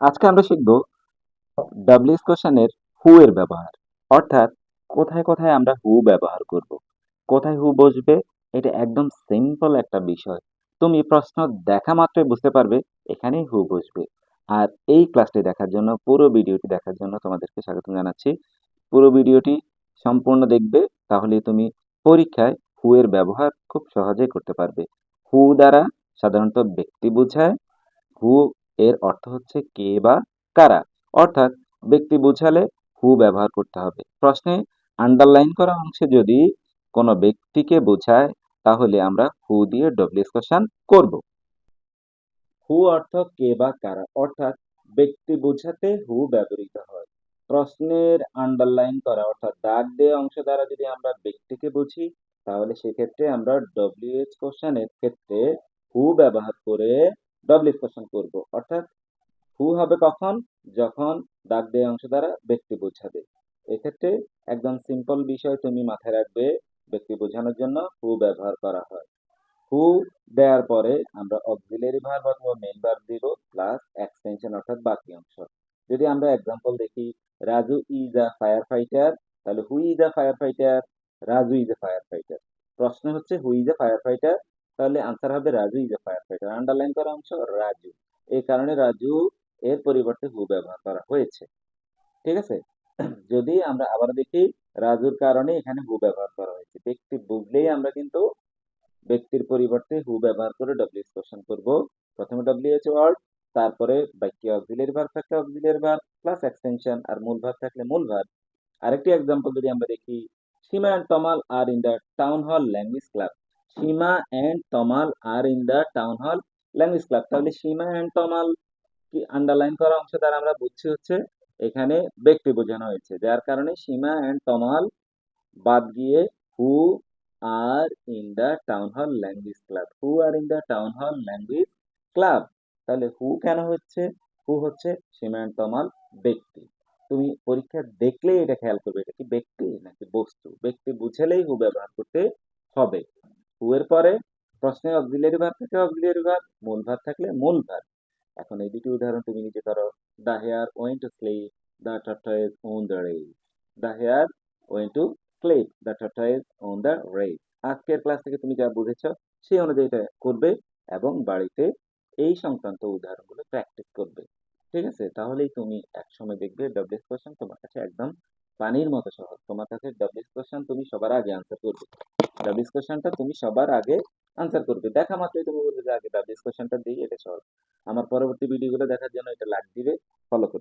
আজকে আমরা শিখব ডাব্লিউএস কোশ্চেনের হু এর ব্যবহার। অর্থাৎ কোথায় কোথায় আমরা হু ব্যবহার করব, কোথায় হু বসবে, এটা একদম সিম্পল একটা বিষয়। তুমি প্রশ্ন দেখা মাত্রই বুঝতে পারবে এখানেই হু বসবে। আর এই ক্লাসটি দেখার জন্য, পুরো ভিডিওটি দেখার জন্য তোমাদেরকে স্বাগতম জানাচ্ছি। পুরো ভিডিওটি সম্পূর্ণ দেখবে, তাহলে তুমি পরীক্ষায় হু এর ব্যবহার খুব সহজেই করতে পারবে। হু দ্বারা সাধারণত ব্যক্তি বোঝায়। হু এর অর্থ হচ্ছে কে বা কারা। অর্থাৎ ব্যক্তি বোঝালে হু ব্যবহার করতে হবে। প্রশ্নে আন্ডারলাইন করা অংশে যদি কোনো ব্যক্তিকে বোঝায়, তাহলে আমরা হু দিয়ে ডব্লিউএস কোশ্চেন করব। হু অর্থ কে বা কারা, অর্থাৎ ব্যক্তি বোঝাতে হু ব্যবহৃত হয়। প্রশ্নের আন্ডারলাইন করা অর্থাৎ দাগ দেওয়া অংশ দ্বারা যদি আমরা ব্যক্তিকে বুঝি, তাহলে সেক্ষেত্রে আমরা ডব্লিউএইচ কোশ্চেনের ক্ষেত্রে হু ব্যবহার করে ডব্লিউএস কোশ্চেন করব। অর্থাৎ হু হবে কখন? যখন দাগ দেওয়া অংশ দ্বারা ব্যক্তি বোঝাবে। এক্ষেত্রে একদম সিম্পল বিষয় তুমি মাথায় রাখবে, ব্যক্তি বোঝানোর জন্য হু ব্যবহার করা হয়। হু দেওয়ার পরে আমরা অক্সিলারি ভার্ব অথবা মেইন ভার্ব দিব প্লাস এক্সটেনশন অর্থাৎ বাকি অংশ। যদি আমরা এক্সাম্পল দেখি, Raju is a fire fighter, তাহলে who is a fire fighter? Raju is a fire fighter. প্রশ্ন হচ্ছে who is a fire fighter, তাহলে আনসার হবে Raju is a fire fighter. Underline করা অংশ রাজু, এই কারণে রাজু এর পরিবর্তে হু ব্যবহার করা হয়েছে। ঠিক আছে? যদি আমরা আবার দেখি, রাজুর কারণে এখানে হু ব্যবহার করা হয়েছে। ব্যক্তি বুঝলেই আমরা কিন্তু ব্যক্তির পরিবর্তে হু ব্যবহার করে ডব্লিউএইচ কোশ্চেন করব। প্রথমে ডব্লিউএইচ ওয়ার্ড, তারপরে বাক্যে অক্সিলারি ভার্ব থাকলে অক্সিলারি ভার্ব প্লাস এক্সটেনশন, আর মূল ভার্ব থাকলে মূল ভার্ব। আরেকটি এক্সাম্পল যদি আমরা দেখি, Seema and Tamal are in the town hall language club. Seema and Tamal are in the town hall language club, তাহলে সীমা এন্ড তমাল কি আন্ডারলাইন করা অংশ দ্বারা আমরা বুঝছি হচ্ছে এখানে ব্যক্তি বোঝানো হয়েছে, যার কারণে সীমা এন্ড তমাল বাদ গিয়ে who are in the town hall language club. Who are in the town hall language club, তাহলে হু কেন হচ্ছে? হু হচ্ছে সীমান্ত তমাল ব্যক্তি। তুমি পরীক্ষা দেখলে এটা খেয়াল করবে, এটা কি ব্যক্তি নাকি বস্তু। ব্যক্তি বুঝালেই হু ব্যবহার করতে হবে। হু এর পরে প্রশ্নে অক্সিলারি ভার্ব থাকে অক্সিলারি ভার্ব, মূল ভার্ব থাকলে মূল ভার্ব। এখন এই দুটি উদাহরণ তুমি নিজে করো। The hare went to sleep, the tortoise on the race. The hare went to sleep, the tortoise on the race. আজকের ক্লাস থেকে তুমি যা বুঝেছো সেই অনুযায়ী এটা করবে এবং বাড়িতে এই সংক্রান্ত উদাহরণগুলো প্র্যাকটিস করবে। ঠিক আছে? তাহলেই তুমি একসময় দেখবে ডব্লিউএস কোশ্চেন তোমার কাছে একদম পানির মতো সহজ। তোমার কাছে ডব্লিউএস কোশ্চেন তুমি সবার আগে আনসার করবে। ডব্লিউএস কোশ্চেনটা তুমি সবার আগে আনসার করবে। দেখা মাত্রই তুমি বলবে যে আগে ডব্লিউএস কোশ্চেনটা দিই, এটা সহজ। আমার পরবর্তী ভিডিওগুলো দেখার জন্য এটা লাইক দিবে, ফলো করবে।